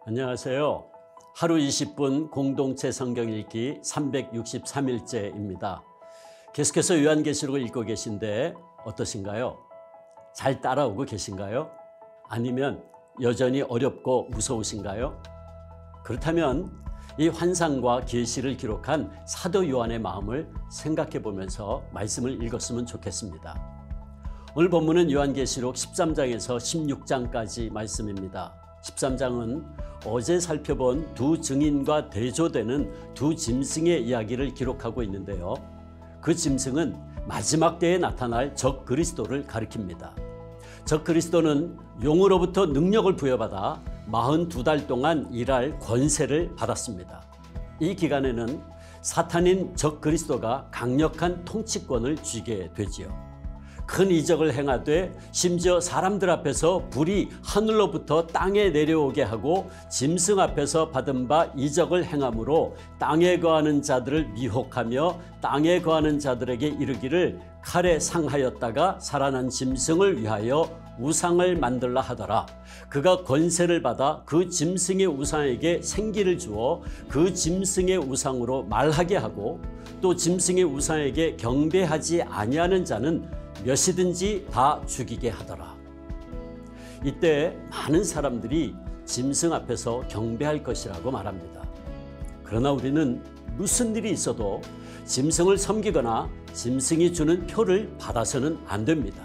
안녕하세요. 하루 20분 공동체 성경 읽기 363일째입니다. 계속해서 요한계시록을 읽고 계신데 어떠신가요? 잘 따라오고 계신가요? 아니면 여전히 어렵고 무서우신가요? 그렇다면 이 환상과 계시를 기록한 사도 요한의 마음을 생각해 보면서 말씀을 읽었으면 좋겠습니다. 오늘 본문은 요한계시록 13장에서 16장까지 말씀입니다. 13장은 어제 살펴본 두 증인과 대조되는 두 짐승의 이야기를 기록하고 있는데요. 그 짐승은 마지막 때에 나타날 적 그리스도를 가리킵니다. 적 그리스도는 용으로부터 능력을 부여받아 42달 동안 일할 권세를 받았습니다. 이 기간에는 사탄인 적 그리스도가 강력한 통치권을 쥐게 되지요. 큰 이적을 행하되 심지어 사람들 앞에서 불이 하늘로부터 땅에 내려오게 하고 짐승 앞에서 받은 바 이적을 행함으로 땅에 거하는 자들을 미혹하며 땅에 거하는 자들에게 이르기를 칼에 상하였다가 살아난 짐승을 위하여 우상을 만들라 하더라. 그가 권세를 받아 그 짐승의 우상에게 생기를 주어 그 짐승의 우상으로 말하게 하고 또 짐승의 우상에게 경배하지 아니하는 자는 몇이든지 다 죽이게 하더라. 이때 많은 사람들이 짐승 앞에서 경배할 것이라고 말합니다. 그러나 우리는 무슨 일이 있어도 짐승을 섬기거나 짐승이 주는 표를 받아서는 안 됩니다.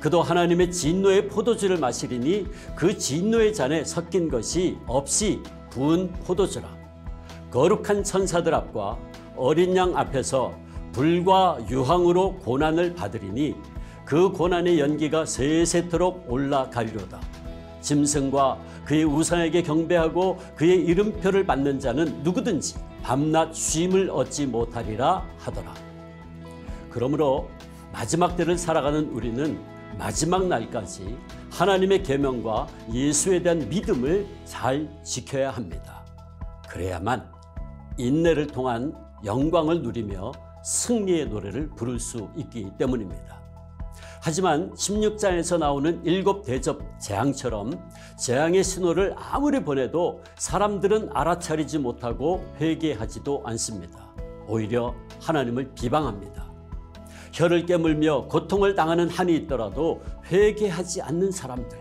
그도 하나님의 진노의 포도주를 마시리니 그 진노의 잔에 섞인 것이 없이 부은 포도주라. 거룩한 천사들 앞과 어린 양 앞에서 불과 유황으로 고난을 받으리니 그 고난의 연기가 세세토록 올라가리로다. 짐승과 그의 우상에게 경배하고 그의 이름표를 받는 자는 누구든지 밤낮 쉼을 얻지 못하리라 하더라. 그러므로 마지막 때를 살아가는 우리는 마지막 날까지 하나님의 계명과 예수에 대한 믿음을 잘 지켜야 합니다. 그래야만 인내를 통한 영광을 누리며 승리의 노래를 부를 수 있기 때문입니다. 하지만 16장에서 나오는 7 대접 재앙처럼 재앙의 신호를 아무리 보내도 사람들은 알아차리지 못하고 회개하지도 않습니다. 오히려 하나님을 비방합니다. 혀를 깨물며 고통을 당하는 한이 있더라도 회개하지 않는 사람들,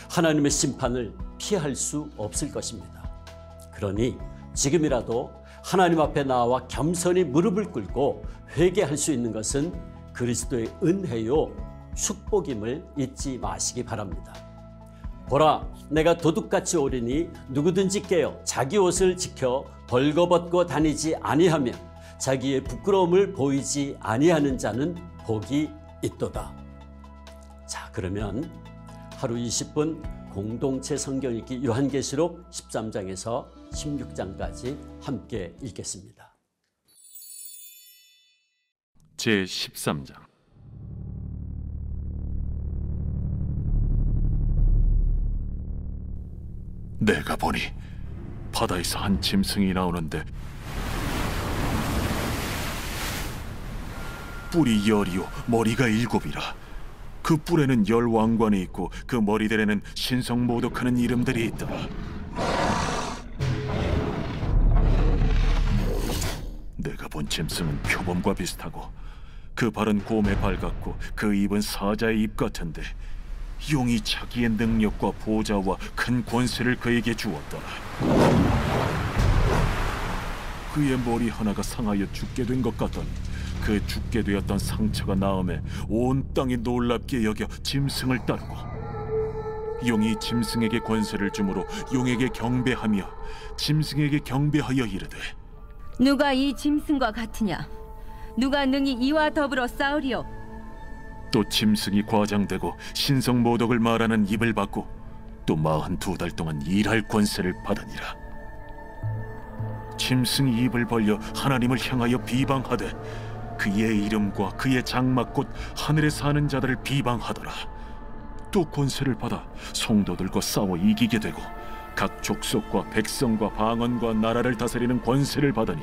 하나님의 심판을 피할 수 없을 것입니다. 그러니 지금이라도 하나님 앞에 나와 겸손히 무릎을 꿇고 회개할 수 있는 것은 그리스도의 은혜요 축복임을 잊지 마시기 바랍니다. 보라, 내가 도둑같이 오리니 누구든지 깨어 자기 옷을 지켜 벌거벗고 다니지 아니하며 자기의 부끄러움을 보이지 아니하는 자는 복이 있도다. 자, 그러면 하루 20분 공동체 성경 읽기 요한계시록 13장에서 16장까지 함께 읽겠습니다. 제13장. 내가 보니 바다에서 한 짐승이 나오는데 뿔이 10이요 머리가 7이라. 그 뿔에는 10 왕관이 있고 그 머리들에는 신성모독하는 이름들이 있더라. 내가 본 짐승은 표범과 비슷하고 그 발은 곰의 발 같고 그 입은 사자의 입 같은데 용이 자기의 능력과 보좌와 큰 권세를 그에게 주었더라. 그의 머리 하나가 상하여 죽게 된 것 같더니 그 죽게 되었던 상처가 나음에 온 땅이 놀랍게 여겨 짐승을 따르고 용이 짐승에게 권세를 주므로 용에게 경배하며 짐승에게 경배하여 이르되 누가 이 짐승과 같으냐? 누가 능히 이와 더불어 싸우리요? 또 짐승이 과장되고 신성모독을 말하는 입을 받고 또 42달 동안 일할 권세를 받으니라. 짐승이 입을 벌려 하나님을 향하여 비방하되 그의 이름과 그의 장막 곧 하늘에 사는 자들을 비방하더라. 또 권세를 받아 성도들과 싸워 이기게 되고 각 족속과 백성과 방언과 나라를 다스리는 권세를 받으니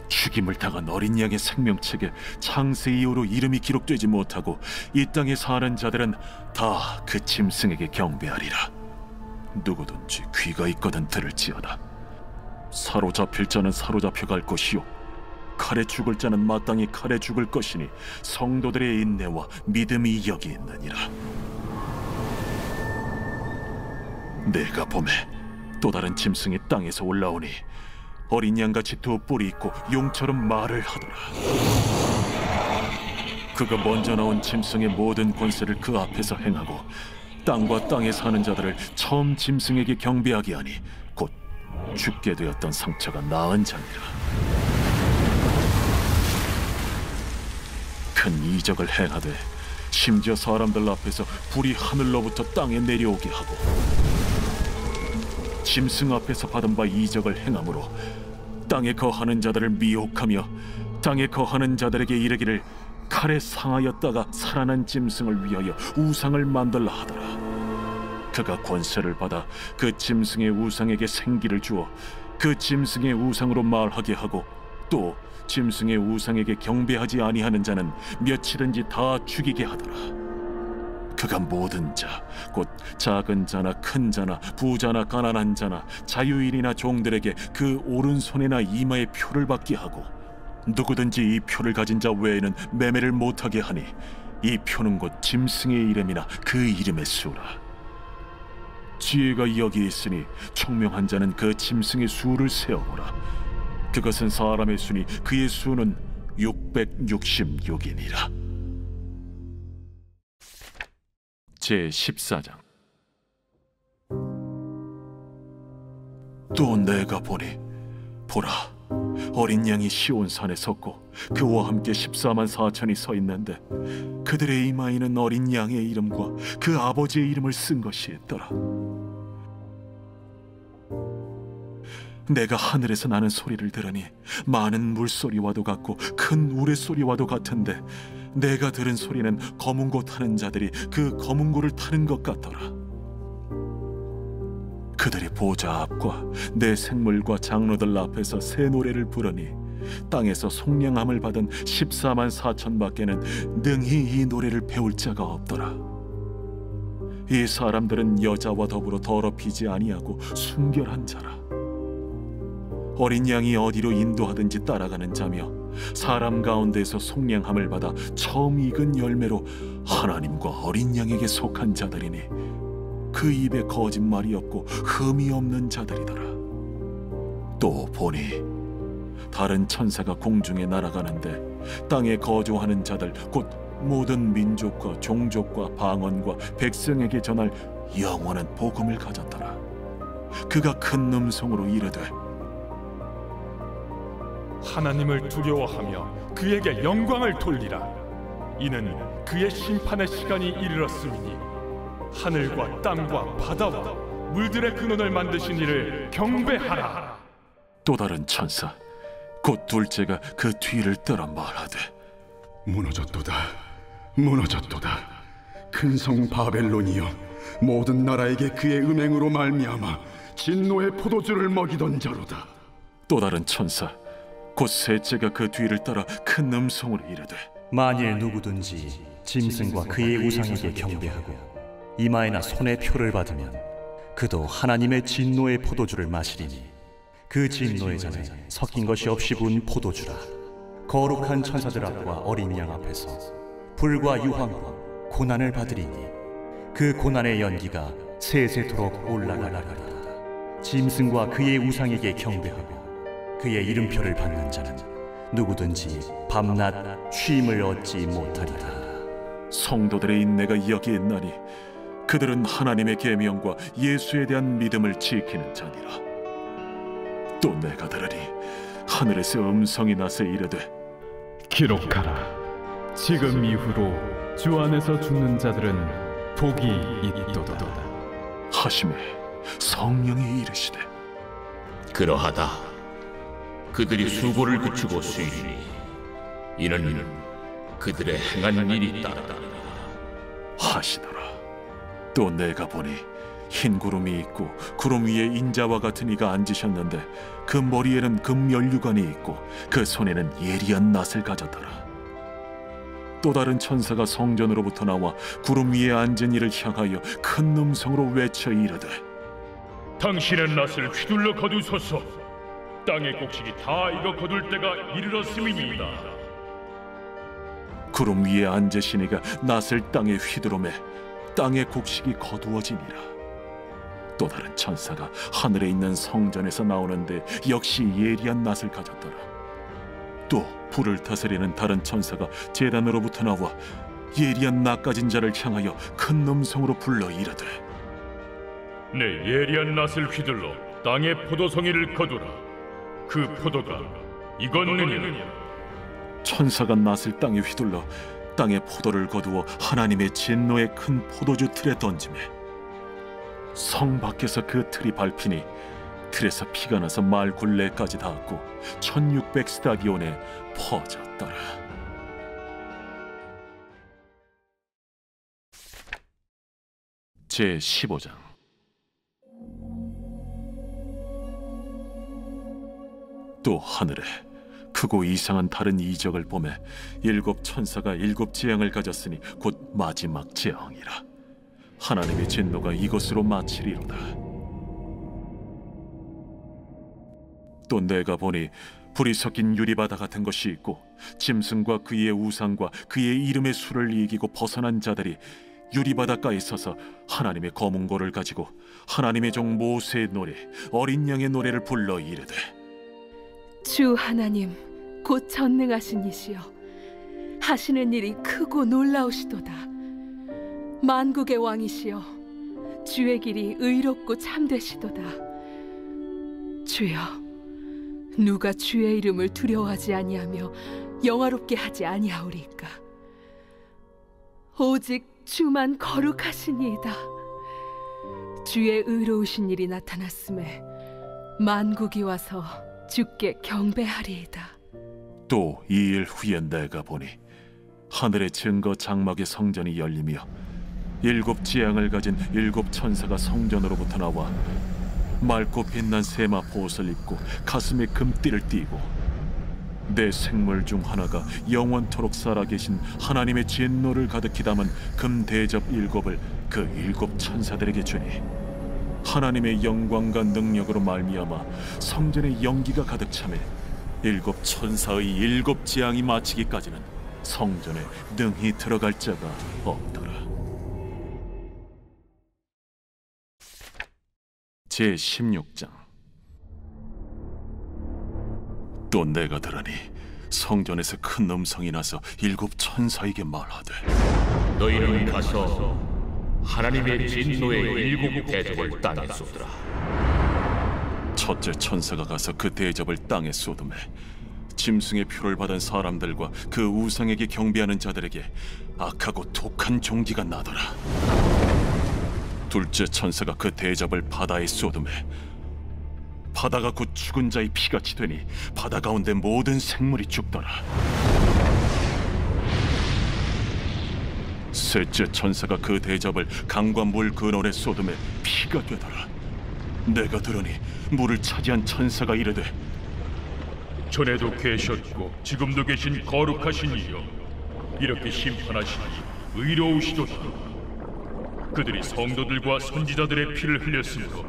죽임을 당한 어린 양의 생명책에 창세 이후로 이름이 기록되지 못하고 이 땅에 사는 자들은 다 그 짐승에게 경배하리라. 누구든지 귀가 있거든 들을지어다. 사로잡힐 자는 사로잡혀갈 것이요 칼에 죽을 자는 마땅히 칼에 죽을 것이니 성도들의 인내와 믿음이 여기 있느니라. 내가 보매 또 다른 짐승이 땅에서 올라오니 어린 양같이 두 뿔이 있고 용처럼 말을 하더라. 그가 먼저 나온 짐승의 모든 권세를 그 앞에서 행하고 땅과 땅에 사는 자들을 처음 짐승에게 경배하게 하니 곧 죽게 되었던 상처가 나은 자니라. 큰 이적을 행하되 심지어 사람들 앞에서 불이 하늘로부터 땅에 내려오게 하고 짐승 앞에서 받은 바 이적을 행함으로 땅에 거하는 자들을 미혹하며 땅에 거하는 자들에게 이르기를 칼에 상하였다가 살아난 짐승을 위하여 우상을 만들라 하더라. 그가 권세를 받아 그 짐승의 우상에게 생기를 주어 그 짐승의 우상으로 말하게 하고 또 짐승의 우상에게 경배하지 아니하는 자는 며칠든지 다 죽이게 하더라. 그가 모든 자, 곧 작은 자나 큰 자나 부자나 가난한 자나 자유인이나 종들에게 그 오른손이나 이마에 표를 받게 하고 누구든지 이 표를 가진 자 외에는 매매를 못하게 하니 이 표는 곧 짐승의 이름이나 그 이름의 수라. 지혜가 여기 있으니 총명한 자는 그 짐승의 수를 세어보라. 그것은 사람의 수니 그의 수는 666이니라. 제14장. 또 내가 보니 보라 어린 양이 시온산에 섰고 그와 함께 14만 4천이 서 있는데 그들의 이마에는 어린 양의 이름과 그 아버지의 이름을 쓴 것이 있더라. 내가 하늘에서 나는 소리를 들으니 많은 물소리와도 같고 큰 우레소리와도 같은데 내가 들은 소리는 검은 고 타는 자들이 그 검은 고를 타는 것 같더라. 그들이 보좌 앞과 내 생물과 장로들 앞에서 새 노래를 부르니 땅에서 속량함을 받은 14만 4천 밖에는 능히 이 노래를 배울 자가 없더라. 이 사람들은 여자와 더불어 더럽히지 아니하고 순결한 자라. 어린 양이 어디로 인도하든지 따라가는 자며 사람 가운데서 속량함을 받아 처음 익은 열매로 하나님과 어린 양에게 속한 자들이니 그 입에 거짓말이 없고 흠이 없는 자들이더라. 또 보니 다른 천사가 공중에 날아가는데 땅에 거주하는 자들 곧 모든 민족과 종족과 방언과 백성에게 전할 영원한 복음을 가졌더라. 그가 큰 음성으로 이르되 하나님을 두려워하며 그에게 영광을 돌리라. 이는 그의 심판의 시간이 이르렀음이니 하늘과 땅과 바다와 물들의 근원을 만드신 이를 경배하라. 또 다른 천사 곧 둘째가 그 뒤를 따라 말하되 무너졌도다 무너졌도다 큰 성 바벨론이여 모든 나라에게 그의 음행으로 말미암아 진노의 포도주를 먹이던 자로다. 또 다른 천사 곧 셋째가 그 뒤를 따라 큰 음성으로 이르되 만일 누구든지 짐승과 그의 우상에게 경배하고 이마에나 손에 표를 받으면 그도 하나님의 진노의 포도주를 마시리니 그 진노의 잔에 섞인 것이 없이 부은 포도주라. 거룩한 천사들 앞과 어린 양 앞에서 불과 유황과 고난을 받으리니 그 고난의 연기가 세세토록 올라가리라. 짐승과 그의 우상에게 경배하고 그의 이름표를 받는 자는 누구든지 밤낮 쉼을 얻지 못하리라. 성도들의 인내가 여기 있나니 그들은 하나님의 계명과 예수에 대한 믿음을 지키는 자니라. 또 내가 들으니 하늘에서 음성이 나서 이르되 기록하라. 지금 이후로 주 안에서 죽는 자들은 복이 있도다 하시매 성령이 이르시되 그러하다. 그들이 수고를 그치고 쉬니 이는 그들의 행한 일이 따르다 하시더라. 또 내가 보니 흰 구름이 있고 구름 위에 인자와 같은 이가 앉으셨는데 그 머리에는 금연류관이 있고 그 손에는 예리한 낫을 가졌더라. 또 다른 천사가 성전으로부터 나와 구름 위에 앉은 이를 향하여 큰 음성으로 외쳐 이르되 당신의 낫을 휘둘러 거두소서. 땅의 곡식이 다 익어 거둘 때가 이르렀음이니이다. 구름 위에 앉으시니가 낫을 땅에 휘두르매 땅의 곡식이 거두어지니라. 또 다른 천사가 하늘에 있는 성전에서 나오는데 역시 예리한 낫을 가졌더라. 또 불을 다스리는 다른 천사가 제단으로부터 나와 예리한 낫 가진 자를 향하여 큰 음성으로 불러 이르되, 내 예리한 낫을 휘둘러 땅의 포도송이를 거두라. 그 포도가 익었느니라. 천사가 낫을 땅에 휘둘러 땅의 포도를 거두어 하나님의 진노의 큰 포도주 틀에 던지매 성 밖에서 그 틀이 밟히니 틀에서 피가 나서 말 굴레까지 닿았고 1600 스타디온에 퍼졌더라. 제 15장. 또 하늘에 크고 이상한 다른 이적을 보매 7 천사가 7 재앙을 가졌으니 곧 마지막 재앙이라. 하나님의 진노가 이것으로 마치리로다. 또 내가 보니 불이 섞인 유리바다 같은 것이 있고 짐승과 그의 우상과 그의 이름의 수를 이기고 벗어난 자들이 유리바닷가에 서서 하나님의 검은고를 가지고 하나님의 종 모세의 노래 어린 양의 노래를 불러 이르되, 주 하나님 곧 전능하신 이시여, 하시는 일이 크고 놀라우시도다. 만국의 왕이시여, 주의 길이 의롭고 참되시도다. 주여, 누가 주의 이름을 두려워하지 아니하며 영화롭게 하지 아니하오리까? 오직 주만 거룩하시니이다. 주의 의로우신 일이 나타났음에 만국이 와서 주께 경배하리이다. 또 2일 후에 내가 보니 하늘의 증거 장막의 성전이 열리며 7 재앙을 가진 7 천사가 성전으로부터 나와 맑고 빛난 세마포 옷을 입고 가슴에 금띠를 띠고 내 생물 중 하나가 영원토록 살아계신 하나님의 진노를 가득히 담은 금 대접 7을 그 7 천사들에게 주니 하나님의 영광과 능력으로 말미암아 성전에 연기가 가득 차매 7 천사의 7 재앙이 마치기까지는 성전에 능히 들어갈 자가 없더라. 제 16장. 또 내가 들으니 성전에서 큰 음성이 나서 7 천사에게 말하되, 너희는 가서 하나님의 진노의 7 대접을 땅에 쏟으라. 첫째 천사가 가서 그 대접을 땅에 쏟음에 짐승의 표를 받은 사람들과 그 우상에게 경배하는 자들에게 악하고 독한 종기가 나더라. 둘째 천사가 그 대접을 바다에 쏟음에 바다가 곧 죽은 자의 피같이 되니 바다 가운데 모든 생물이 죽더라. 셋째 천사가 그 대접을 강과 물 근원에 쏟음에 피가 되더라. 내가 들으니 물을 차지한 천사가 이르되, 전에도 계셨고 지금도 계신 거룩하신 이여, 이렇게 심판하시니 의로우시도다. 그들이 성도들과 선지자들의 피를 흘렸으므로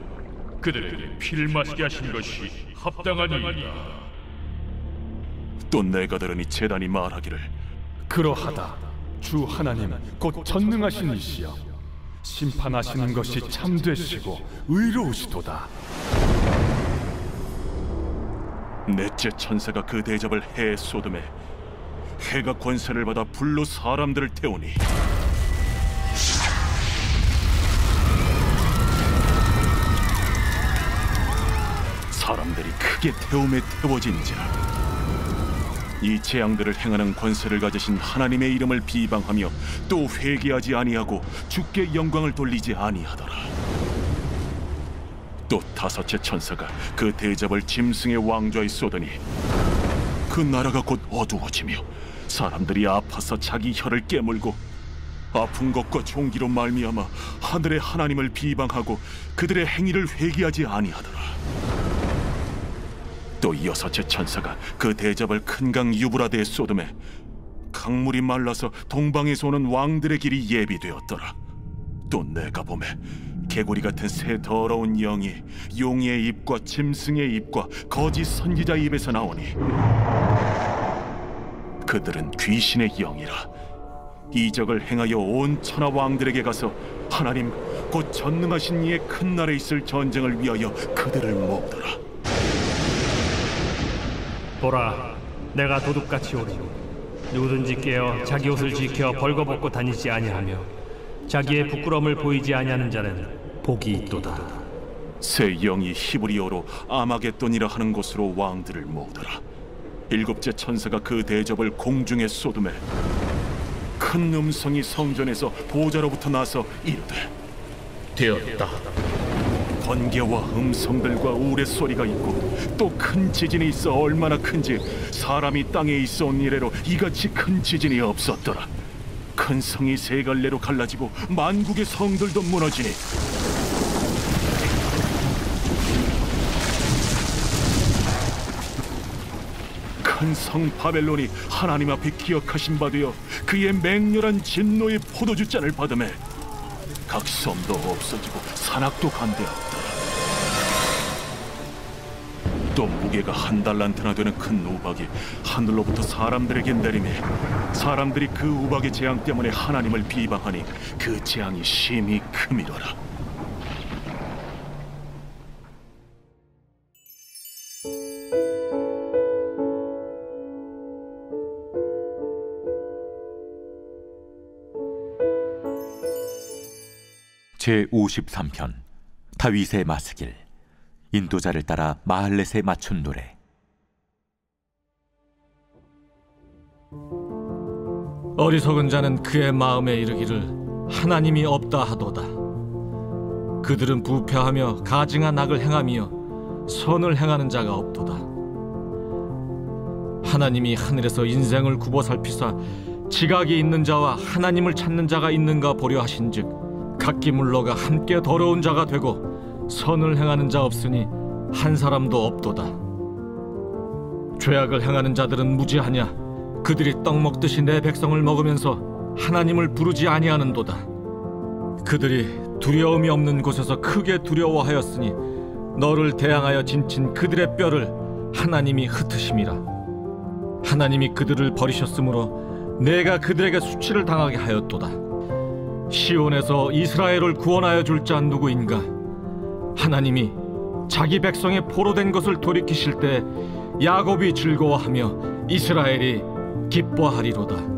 그들에게 피를 마시게 하신 것이 합당하니이다. 또 내가 들으니 제단이 말하기를, 그러하다. 주 하나님 곧 전능하신 이시여, 심판하시는 것이 참되시고 의로우시도다. 넷째 천사가 그 대접을 해에 쏟음에 해가 권세를 받아 불로 사람들을 태우니 사람들이 크게 태움에 태워진지라. 이 재앙들을 행하는 권세를 가지신 하나님의 이름을 비방하며 또 회개하지 아니하고 주께 영광을 돌리지 아니하더라. 또 다섯째 천사가 그 대접을 짐승의 왕좌에 쏟으니 그 나라가 곧 어두워지며 사람들이 아파서 자기 혀를 깨물고 아픈 것과 종기로 말미암아 하늘의 하나님을 비방하고 그들의 행위를 회개하지 아니하더라. 또 여섯째 천사가 그 대접을 큰 강 유브라데에 쏟음에 강물이 말라서 동방에서 오는 왕들의 길이 예비되었더라. 또 내가 보매 개구리 같은 새 더러운 영이 용의 입과 짐승의 입과 거짓 선지자의 입에서 나오니 그들은 귀신의 영이라. 이적을 행하여 온 천하 왕들에게 가서 하나님 곧 전능하신 이의 큰 날에 있을 전쟁을 위하여 그들을 모으더라. 보라, 내가 도둑같이 오리니 누구든지 깨어 자기 옷을 지켜 벌거벗고 다니지 아니하며 자기의 부끄러움을 보이지 아니하는 자는 복이 있도다. 새 영이 히브리어로 아마겟돈이라 하는 곳으로 왕들을 모으더라. 일곱째 천사가 그 대접을 공중에 쏟음에 큰 음성이 성전에서 보좌로부터 나서 이르되 되었다. 번개와 음성들과 우레소리가 있고 또 큰 지진이 있어 얼마나 큰지 사람이 땅에 있어 온 이래로 이같이 큰 지진이 없었더라. 큰 성이 세 갈래로 갈라지고 만국의 성들도 무너지니 큰 성 바벨론이 하나님 앞에 기억하신 바 되어 그의 맹렬한 진노의 포도주잔을 받으매 각 섬도 없어지고 산악도 간대하였다. 또 무게가 1달란트나 되는 큰 우박이 하늘로부터 사람들에게 내리매 사람들이 그 우박의 재앙 때문에 하나님을 비방하니 그 재앙이 심히 크미더라. 제53편 다윗의 마스길. 인도자를 따라 마할렛에 맞춘 노래. 어리석은 자는 그의 마음에 이르기를 하나님이 없다 하도다. 그들은 부패하며 가증한 악을 행하며 선을 행하는 자가 없도다. 하나님이 하늘에서 인생을 굽어 살피사 지각이 있는 자와 하나님을 찾는 자가 있는가 보려 하신즉 각기 물러가 함께 더러운 자가 되고 선을 행하는 자 없으니 한 사람도 없도다. 죄악을 행하는 자들은 무지하냐? 그들이 떡 먹듯이 내 백성을 먹으면서 하나님을 부르지 아니하는도다. 그들이 두려움이 없는 곳에서 크게 두려워하였으니 너를 대항하여 진친 그들의 뼈를 하나님이 흩으심이라. 하나님이 그들을 버리셨으므로 내가 그들에게 수치를 당하게 하였도다. 시온에서 이스라엘을 구원하여 줄 자 누구인가? 하나님이 자기 백성의 포로된 것을 돌이키실 때 야곱이 즐거워하며 이스라엘이 기뻐하리로다.